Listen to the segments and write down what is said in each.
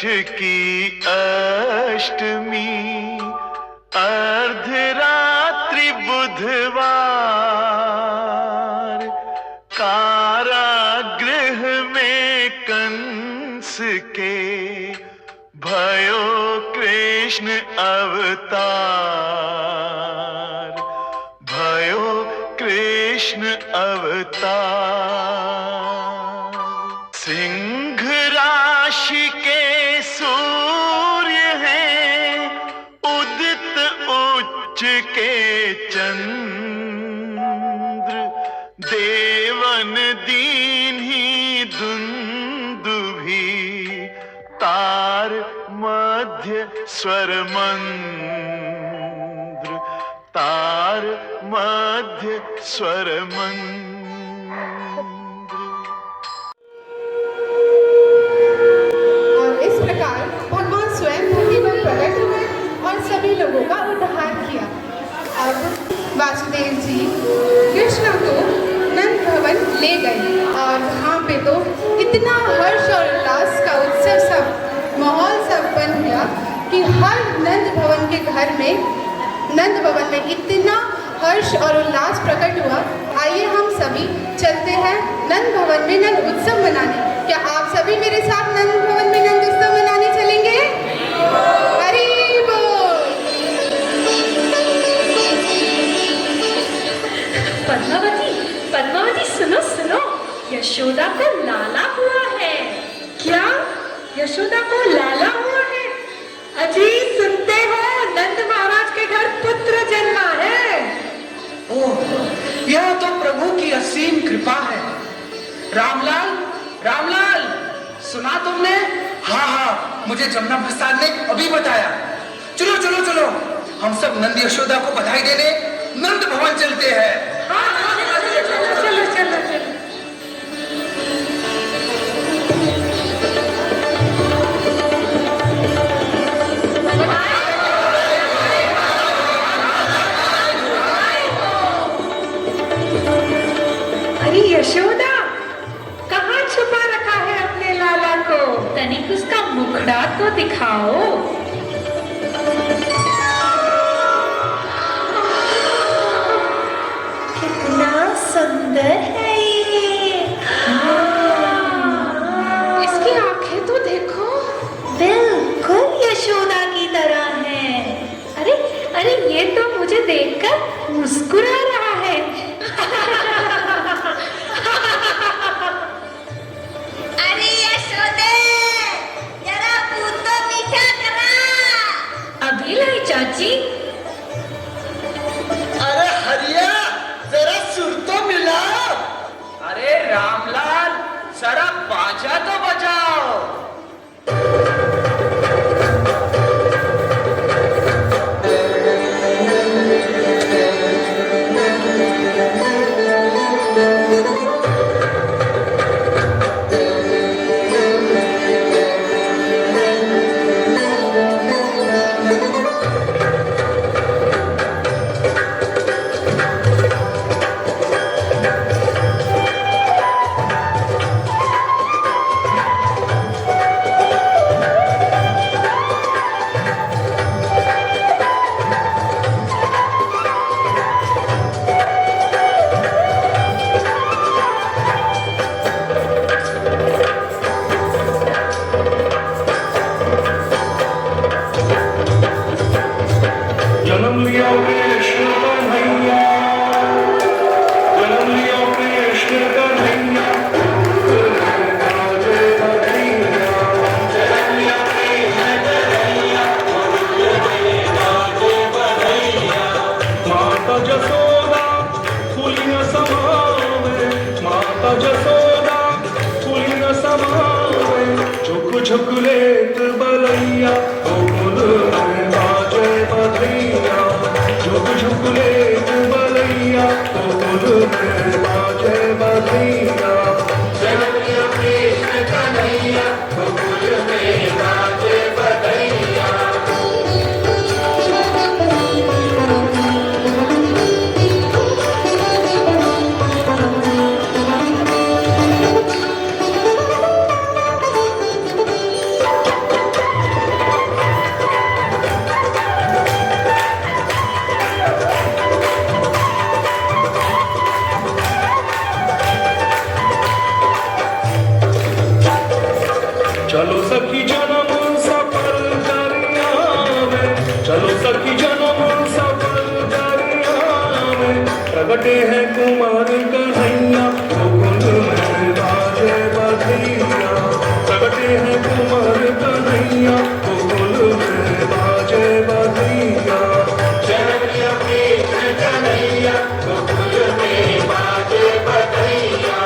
की अष्टमी अर्धरात्रि बुधवार, कारागृह में कंस के भयो कृष्ण अवतार, भयो कृष्ण अवतार। सिंह राशि के सूर्य हैं, उदित उच्च के चंद्र, देवन दीन्ही दुंदुभी, तार मध्य स्वर मंद्र, तार मध्य स्वर मंद्र। और इस प्रकार भगवान स्वयं धरती पर प्रकट हुए और सभी लोगों का उद्धार किया। अब वासुदेव जी कृष्ण को नंद भवन ले गए और वहाँ पे तो इतना हर्ष और उल्लास का उत्सव सब माहौल सब बन गया कि हर नंद भवन में इतना हर्ष और उल्लास प्रकट हुआ। आइए हम सभी चलते हैं नंद भवन में नंद उत्सव मनाने। क्या आप सभी मेरे साथ नंद भवन में नंद उत्सव मनाने चलेंगे? हरि बोल। पद्मावती, पद्मावती सुनो सुनो, यशोदा को लाला हुआ है। क्या? यशोदा को लाला हुआ है? अजी सुनते हो, नंद महाराज के घर पुत्र जन्मा है। ओह, यह तो प्रभु की असीम कृपा है। रामलाल, रामलाल, सुना तुमने? हाँ हाँ, मुझे जमुना प्रसाद ने अभी बताया। चलो चलो चलो, हम सब नंद यशोदा को बधाई देने नंद भवन चलते हैं। हाँ हाँ, चलो चलो चलो चलो चलो। अरे यशोदा, कहाँ छुपा रखा है अपने लाला को? तनिक उसका मुखड़ा तो दिखाओ। कितना सुंदर है ये। इसकी आंखें तो देखो, बिल्कुल यशोदा की तरह है। अरे अरे, ये तो मुझे देखकर मुस्कुरा रहा है। अरे यशोदे, जरा दूध तो मीठा करा। अभी लाई चाची। अरे हरिया, जरा सुर तो मिला। अरे रामलाल, जरा बाजा तो बजाओ। प्रगटे हैं कुमार कन्हैया गोकुल में बाजे बधैया। प्रगटे हैं कुमार कन्हैया गोकुल में बाजे बधैया। जय कृष्ण कन्हैया गोकुल में बाजे बधैया।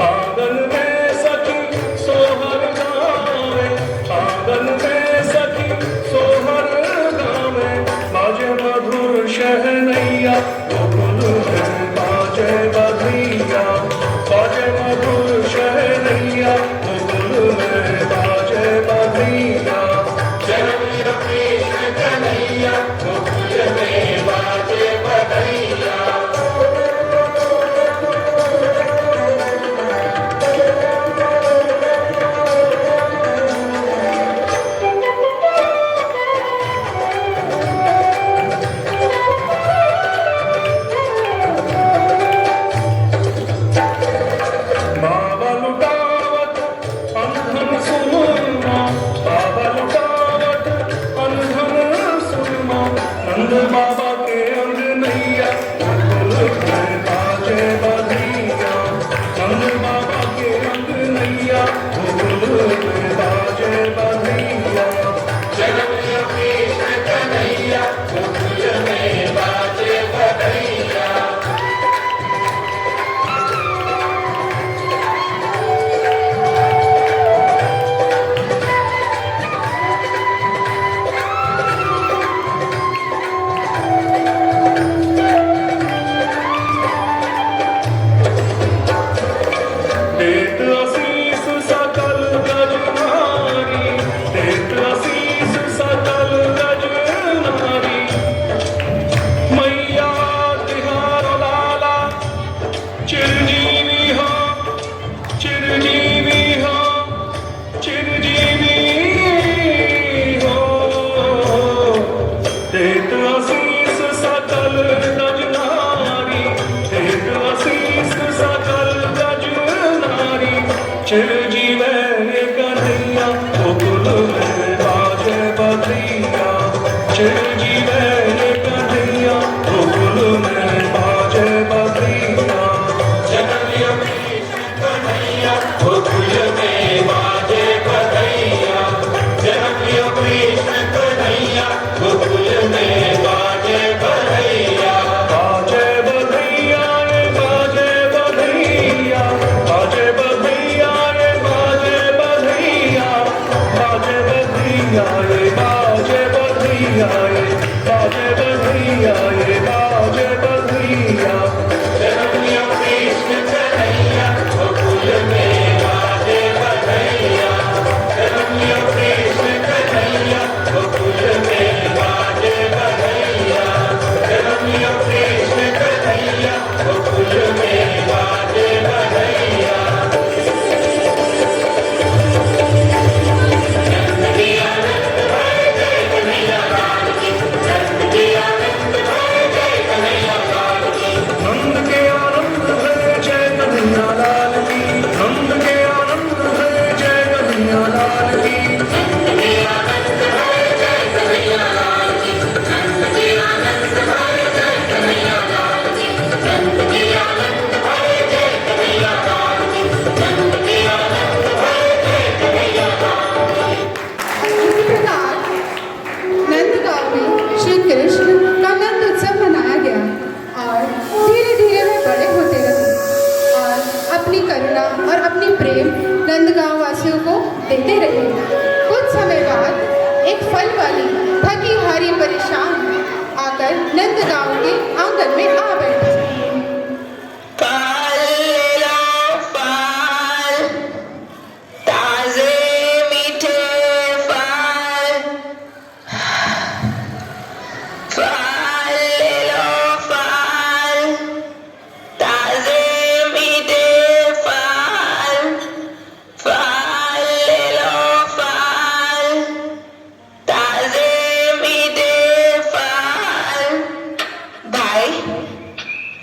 आंगन में सखी सोहर गावे, आंगन में सखी सोहर गावे। बाजे मधुर शहनैया गोकुल में बाजे बधैया। बाजे मधुर शहनैया गोकुल में बाजे बधैया। जय कृष्ण कन्हैया गोकुल में बाजे बधैया। बाबा लुटावत अंधन सुरमा, बाबा लुटावत अंधन सुरमा। नंद बाबा के अंगनैया गोकुल में बाजे बधैया। नंद बाबा के अंगनैया गोकुल में बाजे बधैया। जय कृष्ण कन्हैया गोकुल में बाजे बधैया। देत आशीष सकल गज नारी, देत आशीष सकल गज नारी। मैया तिहारो लाला चिरजीवी हो, चिरजीवी हो, चिरजीवी हो। देत आशीष सकल गज नारी, देत आशीष सकल गज नारी। चिरजीवे कन्हैया गोकुल में बाजे बधैया। चिरजीवे कन्हैया गोकुल में बाजे बधैया। जय कृष्ण कन्हैया गोकुल में बाजे बधैया। जय कृष्ण कन्हैया गोकुल में बाजे बधैया। बाजे बधैया रे बाजे बधैया। बाजे बधैया रे बाजे बधैया। बाजे बधैया रे बाजे बधैया रे बाजे बधैया रे बाजे बधैया। जय कृष्ण कन्हैया गोकुल में बाजे बधैया। जय कृष्ण कन्हैया गोकुल में बाजे बधैया। जय कृष्ण कन्हैया गोकुल में बाजे बधैया। नंद के आनंद है जय कन्हैया लाल की। नंद के आनंद है जय कन्हैया लाल की। इसी प्रकार नंदगांव में श्री कृष्ण का नंद उत्सव मनाया गया और धीरे धीरे वे बड़े होते रहे और अपनी करुणा और अपनी प्रेम नंदगांव वासियों को देते रहे। कुछ समय बाद एक फल वाली थकी हारी परेशान आकर नंदगांव के आंगन में आ बैठी। ताजे मीठे फल, फल ले लो फल, ताजे मीठे फल, फल ले लो फल, ताजे मीठे फल। भाई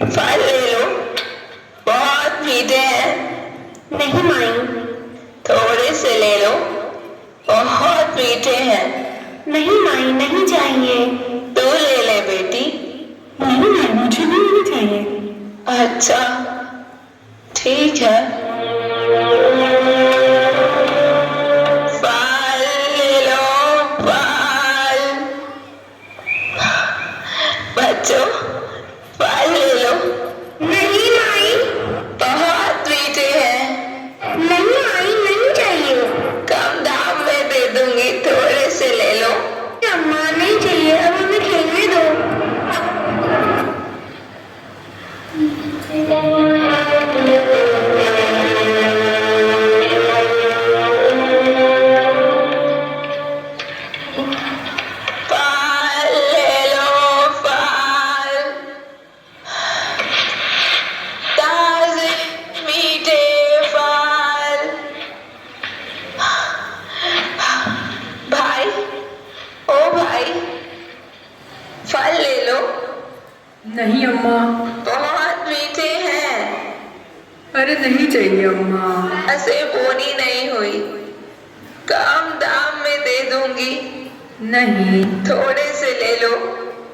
फल ले लो। चाहिए। अच्छा ठीक है। फल ले लो, फल। बच्चों फल ले लो। नहीं माई, बहुत मीठे हैं। नहीं माई, नहीं चाहिए। कम दाम में दे दूंगी, थोड़े से ले लो। अम्मा नहीं चाहिए, अब हमें खेलने दो। फल ले लो, फल। ताजे मीठे फल। भाई, ओ भाई, फल ले लो। नहीं अम्मा। बहुत मीठे हैं। अरे नहीं चाहिए अम्मा। ऐसे बोनी नहीं हुई, कम दाम में दे दूंगी, नहीं। थोड़े से ले लो।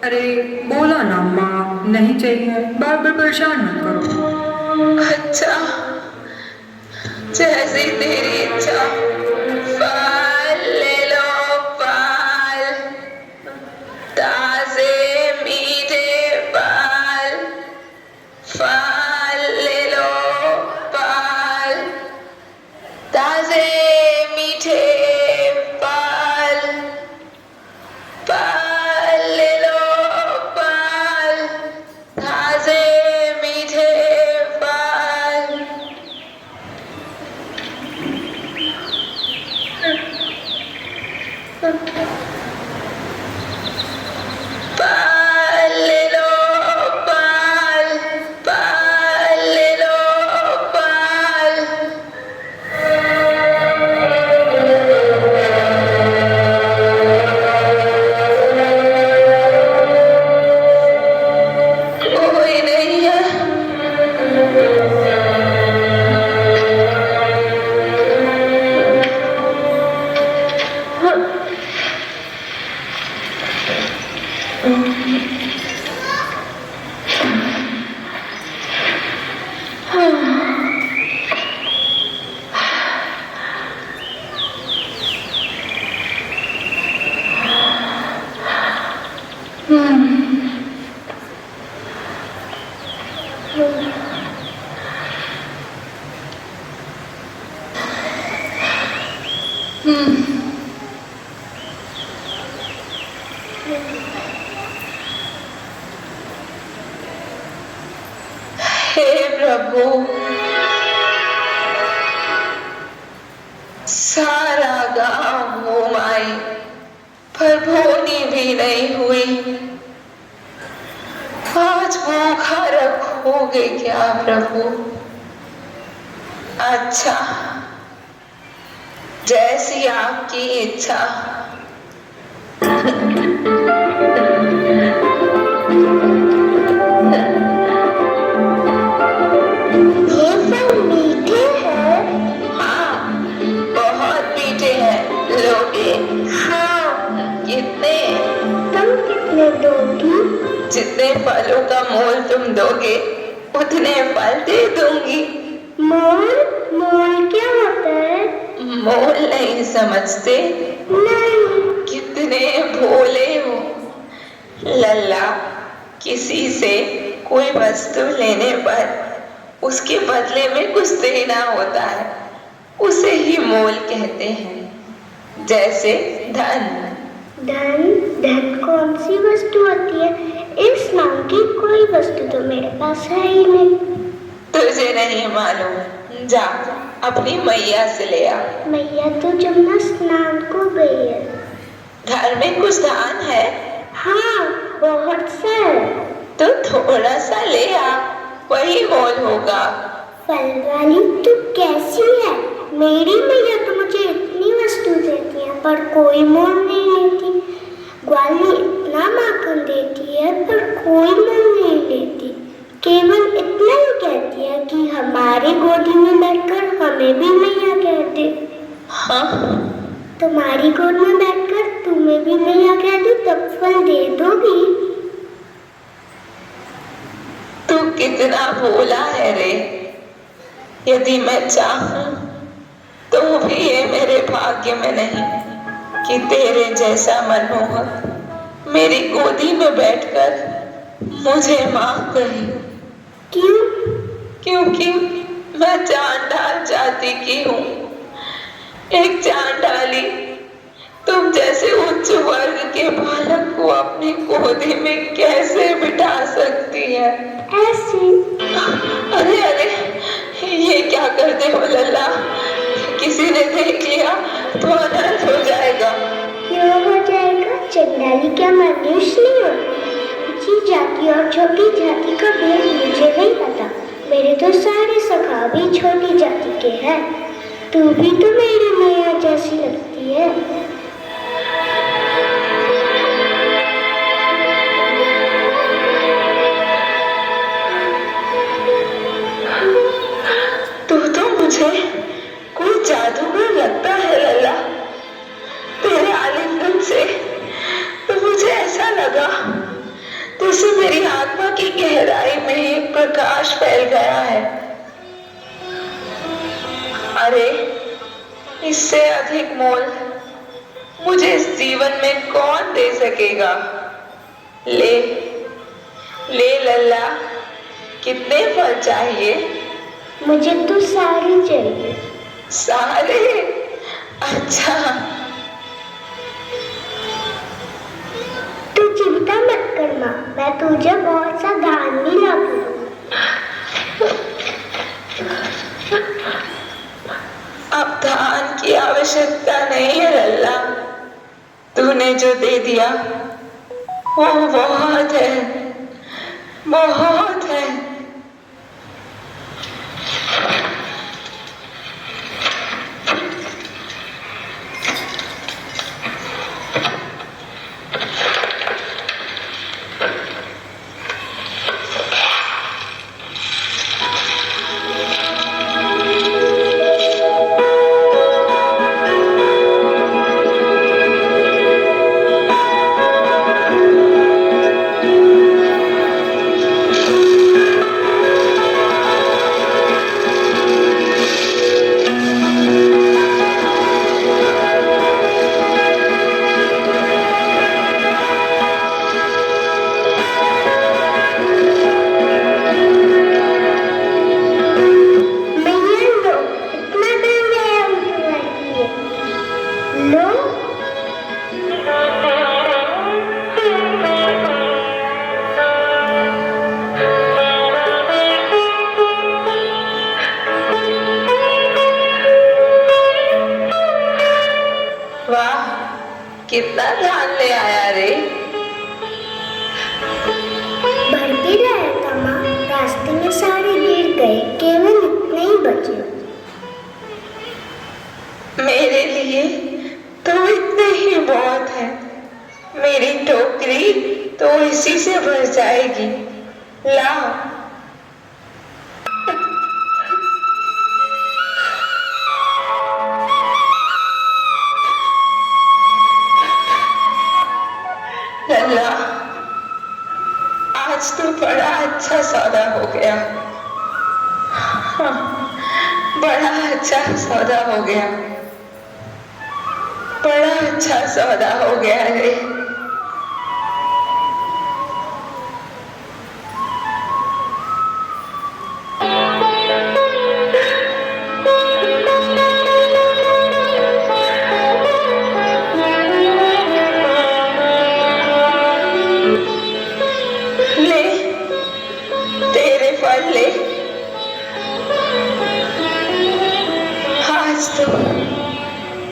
अरे बोला ना अम्मा, नहीं चाहिए, बार बार परेशान मत करो। अच्छा, जैसी तेरी इच्छा। फल ले लो, फल। ताजे मीठे फल। फल ले लो, फल। ताजे मीठे फल। फल ले लो, फल। ताजे मीठे फल। फल ले लो, फल। फल ले लो, फल। कोई नहीं है। हे प्रभु, सारा गांव घूम आई, पर भोनी भी नहीं हुई। आज भूखा रखोगे क्या प्रभु? अच्छा, जैसी आपकी इच्छा। ये सब मीठे हैं। हाँ, बहुत मीठे हैं। लोगे? हाँ। कितने? तुम कितने दोगी? जितने फलों का मोल तुम दोगे, उतने फल दे दूंगी। मोल? मोल क्या होता है? मोल नहीं समझते? नहीं। कितने भोले हो लल्ला। किसी से कोई वस्तु लेने पर उसके बदले में कुछ देना होता है, उसे ही मोल कहते हैं। जैसे धन। धन? धन कौन सी वस्तु होती है? इस नाम की कोई वस्तु तो मेरे पास है ही नहीं। तुझे नहीं मालूम? जा अपनी मैया से ले आ। मैया तो जमुना स्नान को गई है। घर में कुछ धान है? हाँ, बहुत सा है। तो थोड़ा सा ले आ, वही मोल होगा। फल वाली तू कैसी है? मेरी मैया तो मुझे इतनी वस्तु देती है पर कोई मोल नहीं लेती। ग्वाली इतना माखन देती है पर कोई मोल नहीं लेती। केवल इतना ही कहती है कि हमारी गोदी में बैठकर हमें भी मैया कह दे। हाँ, तुम्हारी गोद में बैठकर तुम्हें भी मैया कह दे, तब फल दे दोगी? तू कितना भोला है रे। यदि मैं चाहूं तो भी ये मेरे भाग्य में नहीं कि तेरे जैसा मनमोहक मेरी गोदी में बैठकर मुझे माफ करे। क्यों? क्योंकि मैं चांडाल जाति की हूँ। एक चांडाली तुम जैसे उच्च वर्ग के बालक को अपनी गोदी में कैसे बिठा सकती है? ऐसे? अरे अरे, ये क्या करते हो लल्ला? किसी ने देख लिया तो अनर्थ हो जाएगा। क्यों हो जाएगा? चंडाली क्या मनुष्य नहीं होती? ऊंची जाति और छोटी जाति का भेद मुझे नहीं पता। मेरे तो सारे सखा भी छोटी जाति के हैं। तू भी तो मेरी मैया जैसी लगती है। तू तो मुझे कोई जादूगर लगता है लल्ला। तेरे आलिंगन से तो मुझे ऐसा लगा जैसे मेरी आत्मा की गहराई में एक प्रकाश फैल गया है। अरे, इससे अधिक मोल मुझे इस जीवन में कौन दे सकेगा? ले ले लल्ला, कितने फल चाहिए? मुझे तो सारी चाहिए। सारे? अच्छा, तू चिंता मत कर माँ, मैं तुझे बहुत सा धान भी ला दूँ। अब धान की आवश्यकता नहीं है लल्ला। तूने जो दे दिया वो बहुत है, बहुत है। कितना धान ले आया रे? भर के लाया था माँ, रास्ते में सारे गिर गए, केवल इतने ही बचे। मेरे लिए तो इतने ही बहुत है। मेरी टोकरी तो इसी से भर जाएगी। ला। लल्ला, आज तो बड़ा अच्छा सौदा हो गया। बड़ा अच्छा सौदा हो गया। बड़ा अच्छा सौदा हो गया रे। ले, तेरे फल ले। आज तो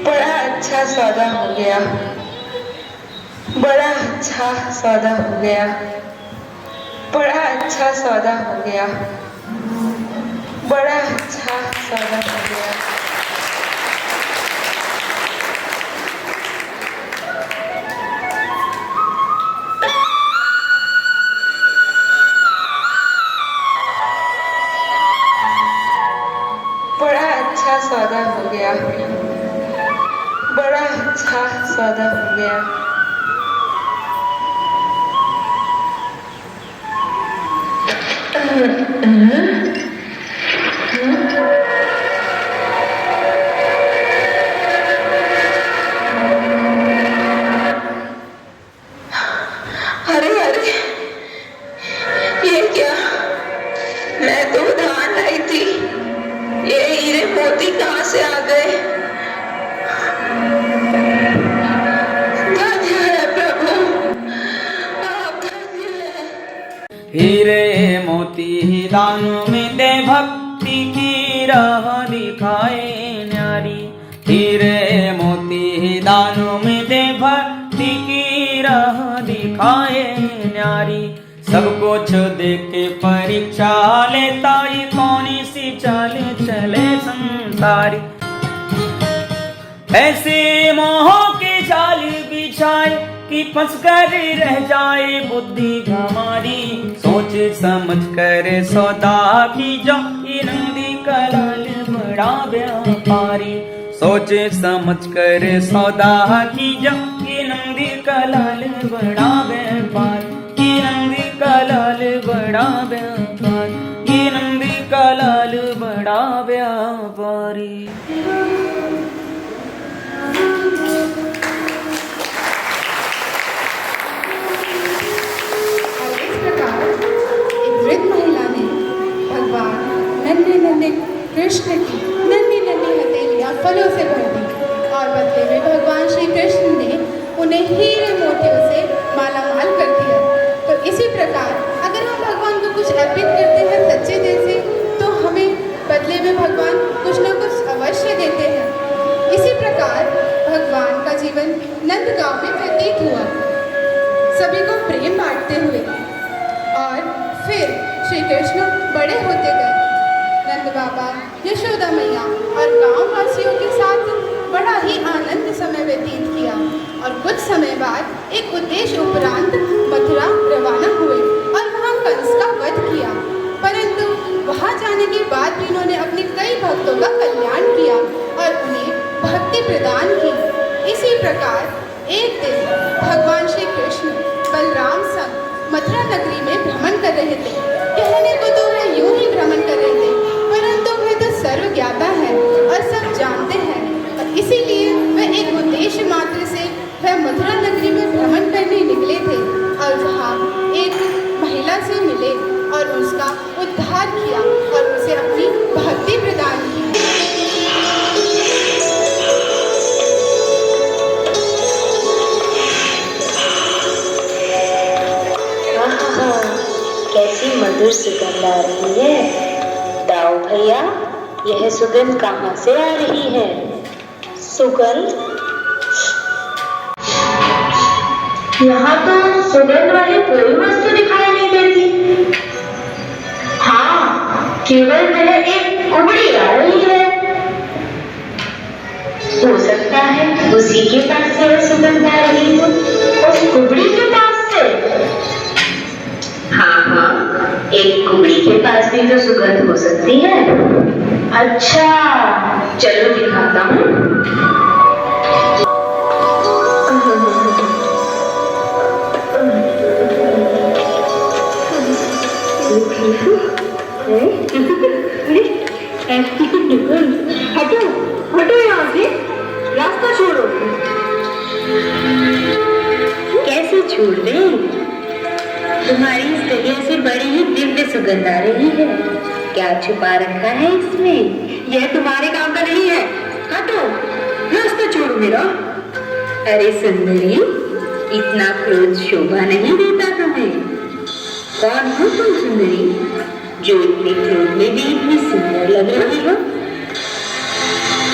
बड़ा अच्छा सौदा हो गया। बड़ा अच्छा सौदा हो गया। बड़ा अच्छा सौदा हो गया। बड़ा अच्छा सौदा हो गया। बड़ा अच्छा सौदा हो गया। बड़ा अच्छा सौदा हो गया। अरे अरे, ये क्या? मैं तो उधार लाई थी, ये हीरे मोती कहाँ से आ गए? धन्य है प्रभु, आप धन्य है। हीरे मोती दानों में दे भक्ति की राह दिखाए न्यारी। हीरे मोती दानों में दे भक्ति की राह दिखाए न्यारी। सब कुछ देख के परीक्षा लेता ये कौनी सी चाल चले संसारी। ऐसे मोह के जाल बिछाए कि फंस कर रह जाए बुद्धि हमारी। सोच समझ कर सौदा की जो ये नंदी कलाल बड़ा व्यापारी। सोच समझ कर सौदा की जो ये नंदी कलाल बड़ा व्यापारी। ये नंदी कलाल बड़ा व्यापारी। ये नंदी कलाल बड़ा व्यापारी। वृद्ध महिला ने भगवान नन्हे नन्हे कृष्ण की नन्ही नन्ही हथेलियां फलों से भर दी और बदले में भगवान श्री कृष्ण ने उन्हें हीरे मोतियों से माला माल कर दिया। तो इसी प्रकार अगर हम भगवान को कुछ अर्पित करते हैं सच्चे दिल से, तो हमें बदले में भगवान कुछ न कुछ अवश्य देते हैं। इसी प्रकार भगवान का जीवन नंदगांव में व्यतीत हुआ, सभी को प्रेम बांटते हुए। और फिर श्री कृष्ण बड़े होते गए। नंद बाबा, यशोदा मैया और गांव वासियों के साथ बड़ा ही आनंद समय व्यतीत किया और कुछ समय बाद एक उद्देश्य उपरांत मथुरा रवाना हुए और वहां कंस का वध किया। परंतु वहां जाने के बाद भी इन्होंने अपने कई भक्तों का कल्याण किया और उन्हें भक्ति प्रदान की। इसी प्रकार एक दिन भगवान श्री कृष्ण बलराम संग मथुरा नगरी में भ्रमण कर रहे थे। कहने को तो वह यूं ही भ्रमण कर रहे थे, परंतु वह तो सर्वज्ञाता है और सब जानते हैं, और इसीलिए वह एक उद्देश्य मात्र से वह मथुरा नगरी में भ्रमण करने निकले थे और वहाँ एक महिला से मिले और उसका उद्धार किया और उसे अपनी भक्ति प्रदान की। कैसी मधुर सुगंध आ रही है। दाऊ भैया, यह सुगंध कहाँ से आ रही है? सुगंध? यहाँ तो सुगंध वाली कोई वस्तु दिखाई नहीं देती। हाँ, केवल वह एक कुबड़ी आ रही है। हो सकता है उसी के पास से वह सुगंध आ रही हो, उस कुबड़ी के पास से। हाँ, एक कुबड़ी के पास भी तो सुगंध हो सकती है। अच्छा, चलो दिखाता हूँ। हटो हटो यहाँ से, रास्ता छोड़ो। कैसे छोड़ दें? तुम्हारी इस जगह से बड़ी ही दिव्य सुगंध आ रही है। क्या छुपा रखा है इसमें? यह तुम्हारे काम का नहीं है, हटो, रास्ता छोड़ो मेरा। अरे सुंदरी, इतना क्रोध शोभा नहीं देता तुम्हें। कौन हो तुम सुंदरी, जो इतने क्रोध में भी इतनी सुंदर लग रही हो?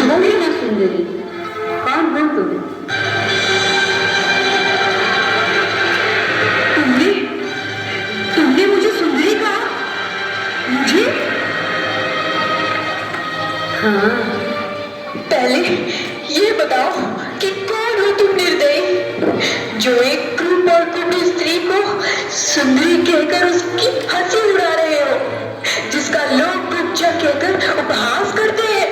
बोलो ना सुंदरी, कौन हो तुम? तुमने मुझे सुंदरी कहा? मुझे? हाँ, पहले ये बताओ कि कौन हो तुम निर्दयी, जो एक क्रूर और कुबड़ी स्त्री को सुंदरी कहकर उसकी हंसी उड़ा रहे हो, जिसका लोग गुच्चा कहकर उपहास करते हैं,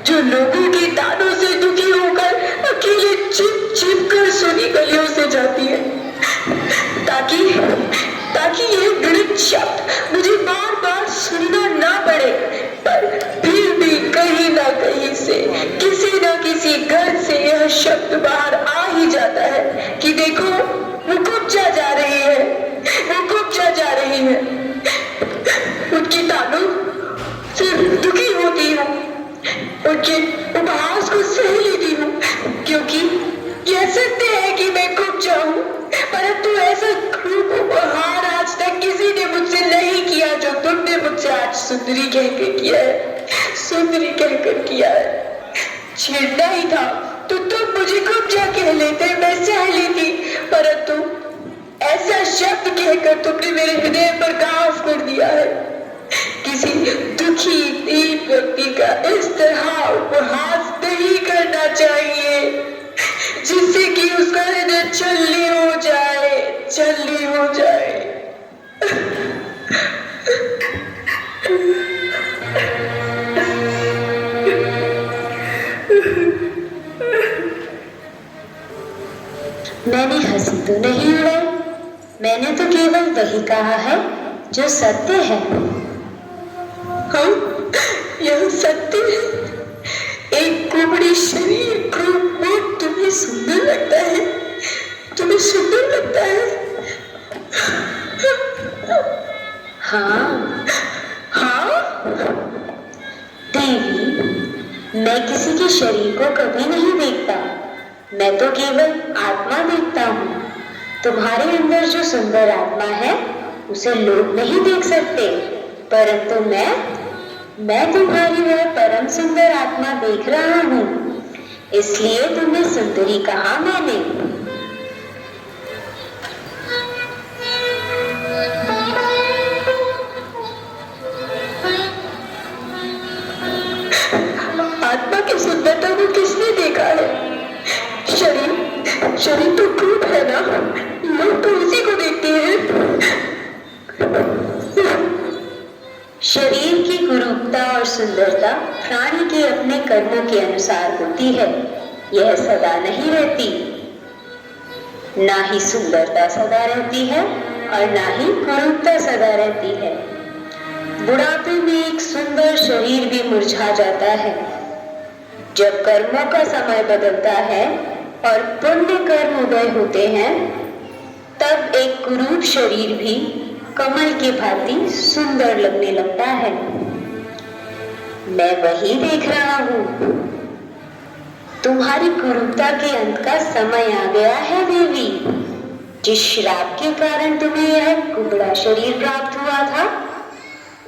जो लोगों की तानों से दुखी होकर अकेले छिप छिप कर सुनी गलियों से जाती है, ताकि ये गणित शब्द मुझे बार बार शब्द बाहर आ ही जाता है कि देखो वो कुब्जा जा रही है, वो कुब्जा जा रही है। उनकी तालू फिर दुखी होती हूँ, उनके उपहास को सह लेती हूँ, क्योंकि यह सत्य है कि मैं कुब्जा हूँ, परंतु ऐसा क्रूर उपहार आज तक किसी ने मुझसे नहीं किया जो तुमने मुझसे आज सुंदरी कहकर किया है, सुंदरी कहकर किया है। छेड़ना ही था तो तुम मुझे कुब्जा कह लेते, मैं सह लेती, परंतु ऐसा शब्द कहकर तुमने मेरे हृदय पर घाव कर दिया है। किसी दुखी दीन व्यक्ति का इस तरह उपहास नहीं करना चाहिए जिससे कि उसका हृदय छलनी हो जाए, छलनी हो जाए। मैंने हंसी तो नहीं उड़ाई, मैंने तो केवल वही कहा है जो सत्य है। हाँ, यह सत्य है। एक कुबड़ी शरीर क्रूप में तुम्हें सुंदर लगता है, तुम्हें सुंदर लगता है। हाँ हाँ देवी, मैं किसी के शरीर को कभी नहीं देखता, मैं तो केवल आत्मा देखता हूँ। तुम्हारे अंदर जो सुंदर आत्मा है उसे लोग नहीं देख सकते, परंतु मैं तुम्हारी वह परम सुंदर आत्मा देख रहा हूँ, इसलिए तुम्हें सुंदरी कहा मैंने। आत्मा की सुंदरता को किसने देखा है? शरीर तो क्रूप है ना, लोग तो उसी को देखते हैं। शरीर की कुरूपता और सुंदरता प्राणी के अपने कर्मों के अनुसार होती है, यह सदा नहीं रहती। ना ही सुंदरता सदा रहती है और ना ही कुरूपता सदा रहती है। बुढ़ापे में एक सुंदर शरीर भी मुरझा जाता है। जब कर्मों का समय बदलता है और पुण्य कर्म उदय होते हैं, तब एक कुरूप शरीर भी कमल के भांति सुंदर लगने लगता है। मैं वही देख रहा हूँ। तुम्हारी कुरूपता के अंत का समय आ गया है देवी। जिस श्राप के कारण तुम्हें यह कुबड़ा शरीर प्राप्त हुआ था,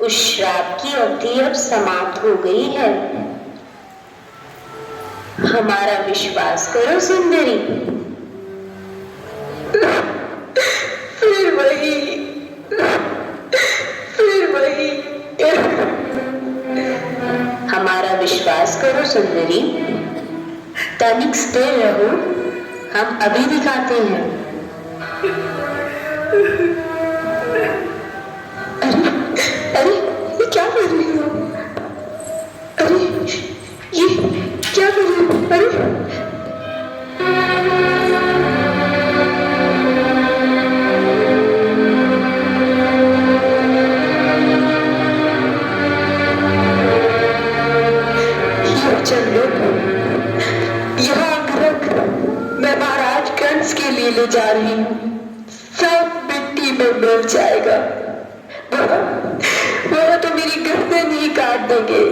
उस श्राप की अवधि अब समाप्त हो गई है। हमारा विश्वास करो सुंदरी। फिर वही हमारा विश्वास करो सुंदरी। तनिक स्थिर रहो, हम अभी दिखाते हैं। अरे ये क्या कर रही हो? अरे ये क्या कर रही हो? अरे मैं महाराज कंस के लिए ले जा रही हूँ, सब मिट्टी में मिल जाएगा। वह तो मेरी गर्दन ही काट देंगे।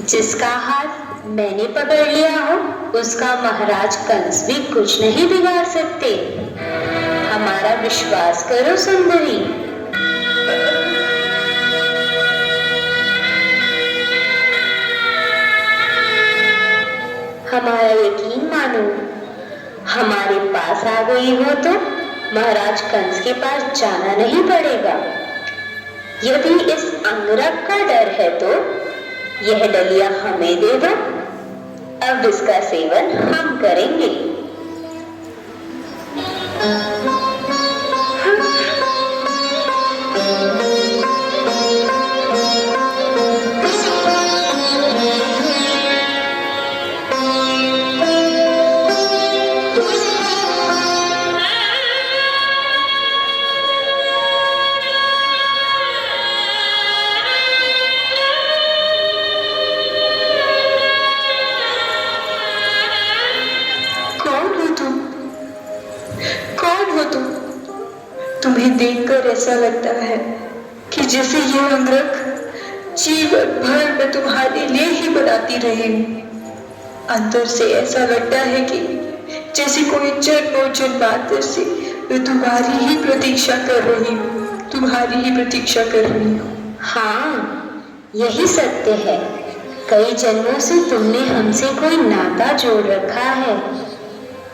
जिसका हाथ मैंने पकड़ लिया हो, उसका महाराज कंस भी कुछ नहीं बिगाड़ सकते। हमारा विश्वास करो सुंदरी। हमारा यकीन मानो, हमारे पास आ गई हो तो महाराज कंस के पास जाना नहीं पड़ेगा। यदि इस अंगरख का डर है तो यह डलिया हमें दे दो, अब इसका सेवन हम करेंगे। देखकर ऐसा लगता है कि जैसे यह अंगरख जीवन भर मैं तुम्हारे लिए ही बनाती रही हूँ। अंदर से ऐसा लगता है कि जैसे कोई जन्मों जन्मांतर से मैं तुम्हारी ही प्रतीक्षा कर रही हूँ, तुम्हारी ही प्रतीक्षा कर रही हूँ। हाँ, यही सत्य है। कई जन्मों से तुमने हमसे कोई नाता जोड़ रखा है,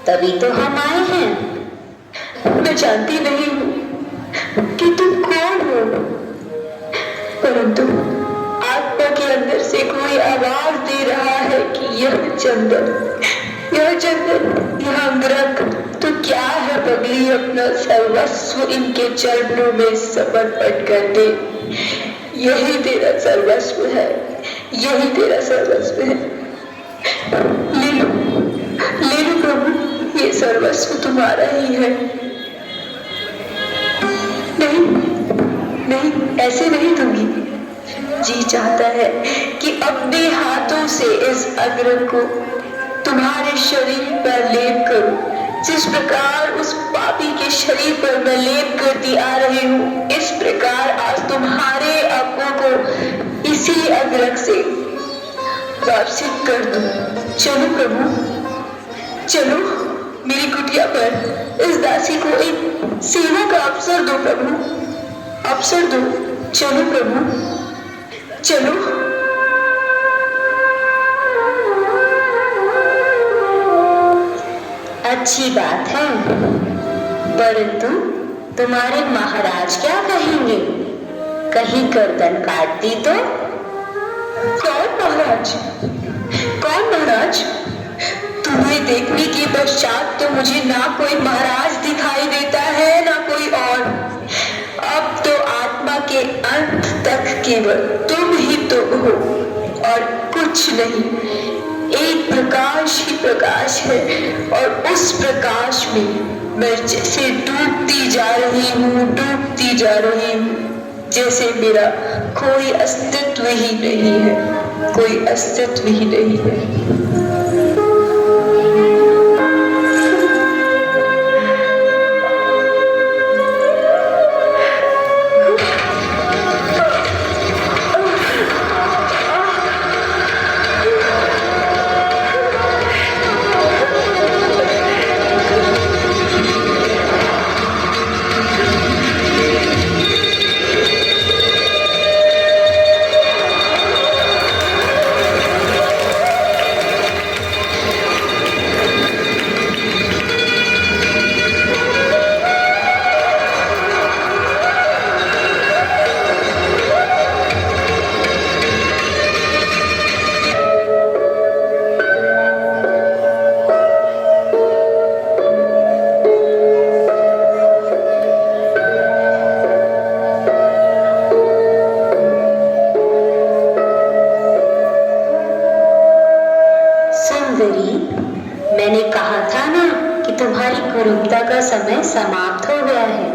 तभी तो हम आए हैं। मैं जानती नहीं हूँ कि तुम कौन हो, परंतु आत्मा के अंदर से कोई आवाज दे रहा है कि यह चंदन, यह अंगरख तो क्या है पगली, अपना सर्वस्व इनके चरणों में समर्पण कर दे। यही तेरा सर्वस्व है, यही तेरा सर्वस्व है। ले लो प्रभु, ये सर्वस्व तुम्हारा ही है। नहीं, ऐसे नहीं दूंगी। जी चाहता है कि अपने हाथों से इस अंगरख को तुम्हारे शरीर पर लेप करूं, जिस प्रकार उस पापी के शरीर पर मैं लेप करती आ रही हूँ, इस प्रकार आज तुम्हारे अंगों को इसी अंगरख से वापसित कर दूं। चलो प्रभु, चलो मेरी कुटिया पर इस दासी को एक सेवा का अवसर दो प्रभु, अवसर दो। चलो प्रभु, चलो। अच्छी बात है, परंतु तुम्हारे महाराज क्या कहेंगे? कहीं गर्दन काट दी तो? कौन महाराज? कौन महाराज? तुम्हें देखने के पश्चात तो मुझे ना कोई महाराज दिखाई देता है, ना कोई और। अब तो आत्मा के अंत तक केवल तुम ही तो हो और कुछ नहीं। एक प्रकाश ही प्रकाश है और उस प्रकाश में मैं जैसे डूबती जा रही हूँ, जैसे मेरा कोई अस्तित्व ही नहीं है, कोई अस्तित्व ही नहीं है। मैंने कहा था ना कि तुम्हारी कुरूपता का समय समाप्त हो गया है।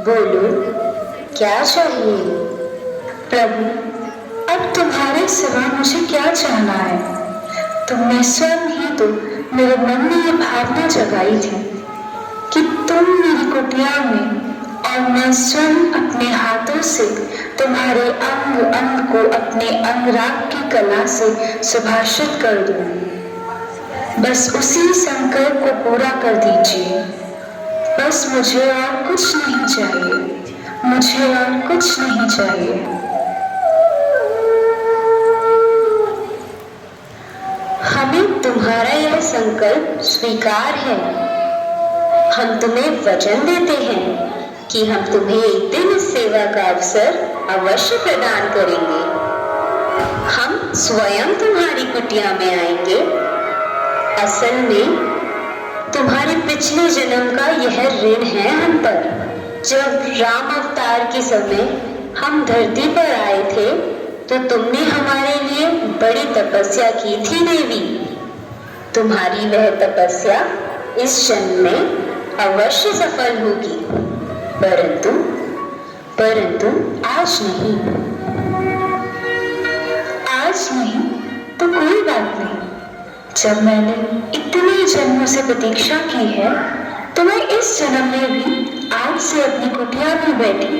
बोलो, क्या चाहिए? प्रभु, अब तुम्हारे सिवा मुझे क्या चाहना है? तुमने स्वयं ही तो मेरे मन में ये भावना जगाई थी कि तुम मेरी कुटिया में और मैं स्वयं अपने हाथों से तुम्हारे अंग अंग को अपने अंगराग की कला से सुभाषित कर दूं। बस उसी संकल्प को पूरा कर दीजिए। बस मुझे और कुछ नहीं चाहिए, मुझे और कुछ नहीं चाहिए। हमें तुम्हारा यह संकल्प स्वीकार है। हम तुम्हें वचन देते हैं कि हम तुम्हें एक दिन इस सेवा का अवसर अवश्य प्रदान करेंगे। हम स्वयं तुम्हारी कुटिया में आएंगे। असल में पिछले जन्म का यह ऋण है हम पर। जब राम अवतार के समय हम धरती पर आए थे तो तुमने हमारे लिए बड़ी तपस्या की थी देवी। तुम्हारी वह तपस्या इस जन्म में अवश्य सफल होगी, परंतु आज नहीं। आज नहीं तो कोई बात नहीं। जब मैंने इतने जन्मों से प्रतीक्षा की है तो मैं इस जन्म में भी आज से अपनी कुटिया में बैठी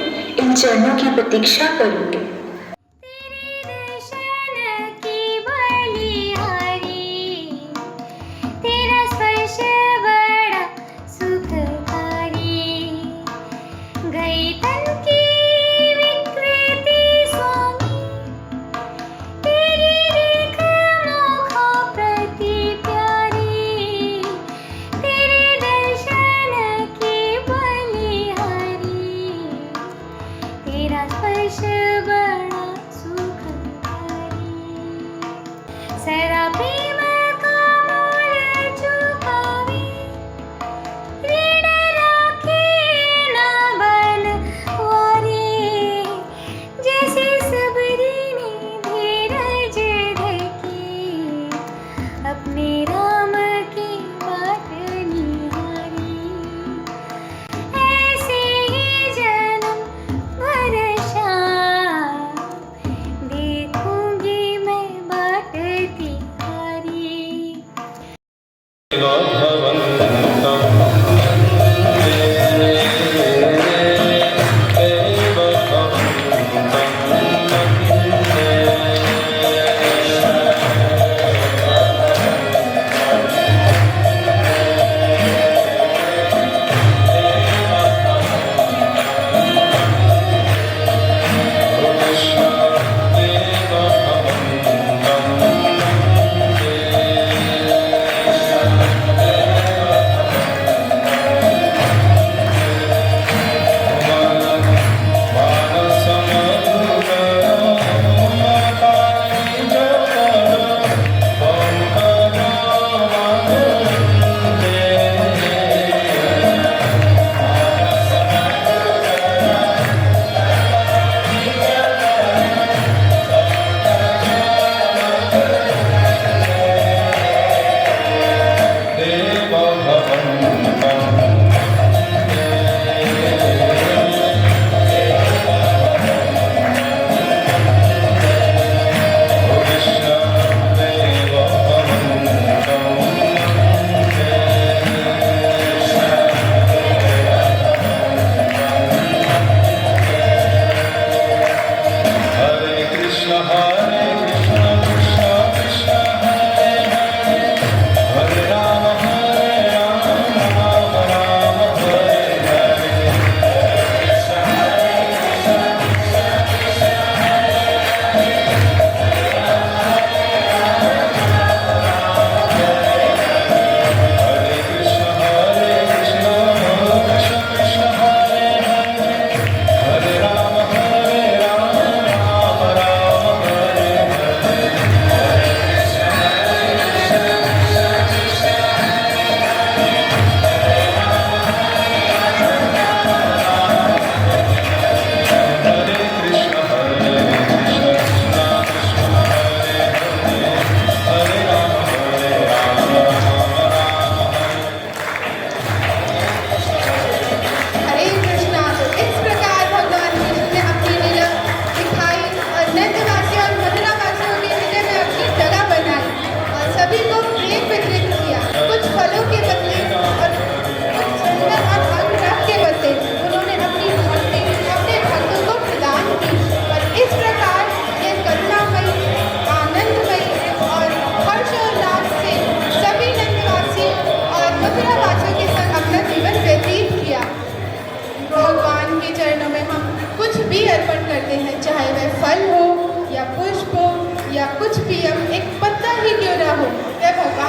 इन चरणों की प्रतीक्षा करूंगी।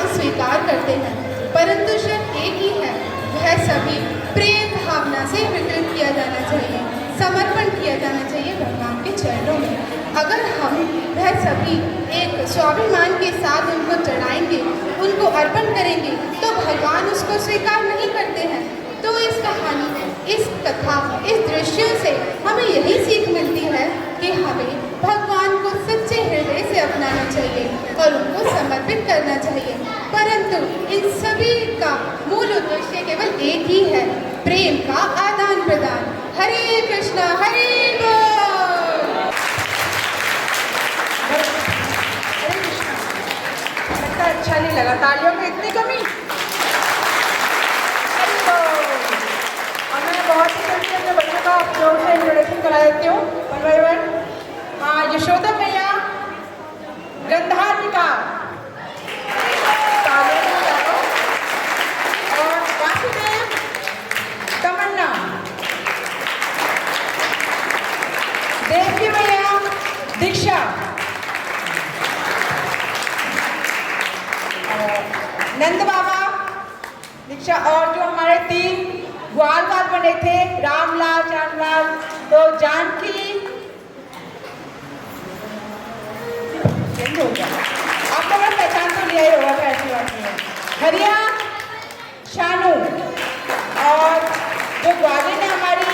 स्वीकार करते हैं, परंतु शर्त एक ही है, वह सभी प्रेम भावना से वितरित किया जाना चाहिए, समर्पण किया जाना चाहिए भगवान के चरणों में। अगर हम वह सभी एक स्वाभिमान के साथ उनको चढ़ाएंगे, उनको अर्पण करेंगे, तो भगवान उसको स्वीकार नहीं करते हैं। तो इस कहानी, इस कथा, इस दृश्यों से हमें यही सीख मिलती है कि हमें भगवान को सच्चे हृदय से अपनाना चाहिए और उनको समर्पित करना चाहिए। परंतु इन सभी का मूल उद्देश्य केवल एक ही है, प्रेम का आदान प्रदान। हरे कृष्णा, हरे बोल। हरे कृष्णा। लगता अच्छा नहीं लगा, तालियों में इतनी कमी। हरे बोल। और मैं बहुत ही जल्दी अपने बच्चों का जोर से इंट्रोडक्शन करा देती हूँ, वन बाय वन। यशोदा मैया, गंधार्विका और वासुदेव, तमन्ना, देवकी मैया, दीक्षा, नंद बाबा, दीक्षा, और जो हमारे 3 ग्वाल बने थे, रामलाल, चांदलाल, तो जानकी, हो गया आप लोगों ने पहचान तो लिया ही होगा, तो ऐसी बात नहीं है। हरिया, शानू, और जो ग्वालिन है हमारी,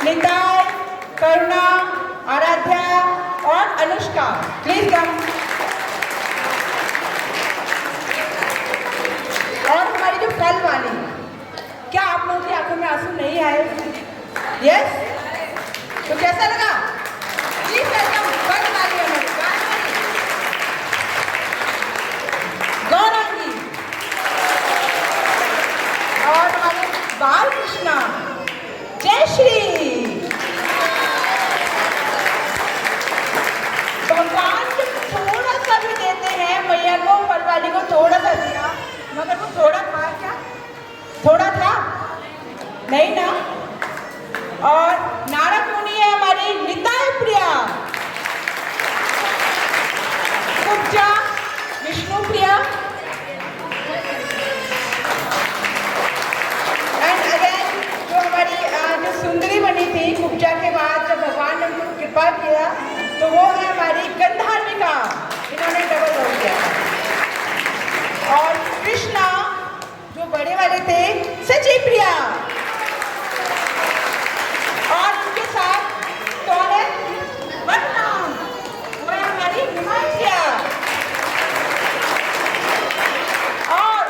निताई, करुणा, आराध्या और अनुष्का, प्लीज कम। और हमारी जो कल वाली, क्या आप लोगों की आंखों में आंसू नहीं आए? यस? तो कैसा लगा? प्लीज वेलकम कल वाली हमारी गौरांगी और हमारे बाल कृष्णा, जय श्री। भगवान को थोड़ा सा भी देते हैं, मैया को, फलवाली को थोड़ा सा दिया, मगर वो थोड़ा था क्या? थोड़ा था नहीं ना। और नारद मुनि है हमारी निताय प्रिया, कुब्जा, विष्णु प्रिया, एंड अगेन जो हमारी जो सुंदरी बनी थी कुब्जा के बाद, जब भगवान ने उनको कृपा किया, तो वो है हमारी गंधार्विका, इन्होंने डबल हो गया। और कृष्णा जो बड़े वाले थे, सची प्रिया, और उनके साथ कौन है? बदनाम, वो है हमारी हिमांशिया। और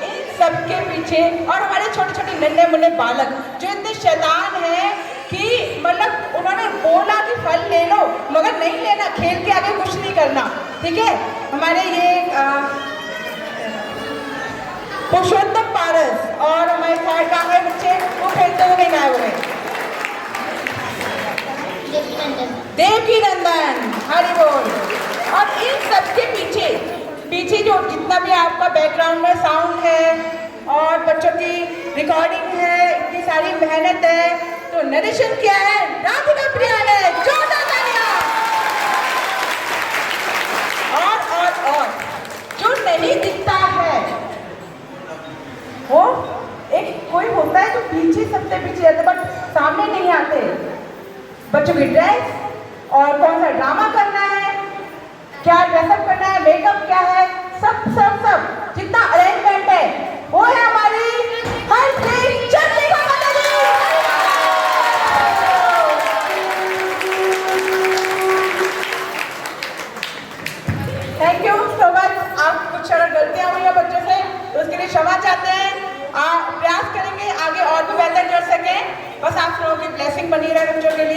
इन सबके पीछे और हमारे छोटे छोटे नन्हे मुन्ने बालक जो इतने शैतान हैं कि मतलब उन्होंने बोला कि फल ले लो, मगर नहीं लेना, खेल के आगे कुछ नहीं करना, ठीक है। हमारे ये पुरुषोत्तम पारस और हमारे साइड का है बच्चे, वो खेलते हुए नहीं आए हुए। देवकी नंदन, हरि बोल। और इन सबके पीछे जो जितना भी आपका बैकग्राउंड में साउंड है और बच्चों की रिकॉर्डिंग है, इतनी सारी मेहनत है, तो नरेशन क्या है? राधिका प्रिया ने, जोरदार तालियां। और जो नहीं दिखता है वो एक कोई होता है जो पीछे, सबसे पीछे रहते बट सामने नहीं आते। बच्चों की ड्रेस और कौन सा ड्रामा करना है, क्या ड्रेसअप करना है, मेकअप क्या है, सब जितना अरेंजमेंट है वो है हमारी हरप्रीत चंद्रिका माता जी। Thank you so much. आप कुछ अगर गलतियां हुई है बच्चों से तो उसके लिए क्षमा चाहते हैं। आप प्रयास करेंगे आगे और भी बेहतर कर सकें। बस आप लोगों की ब्लेसिंग बनी रहे बच्चों के लिए।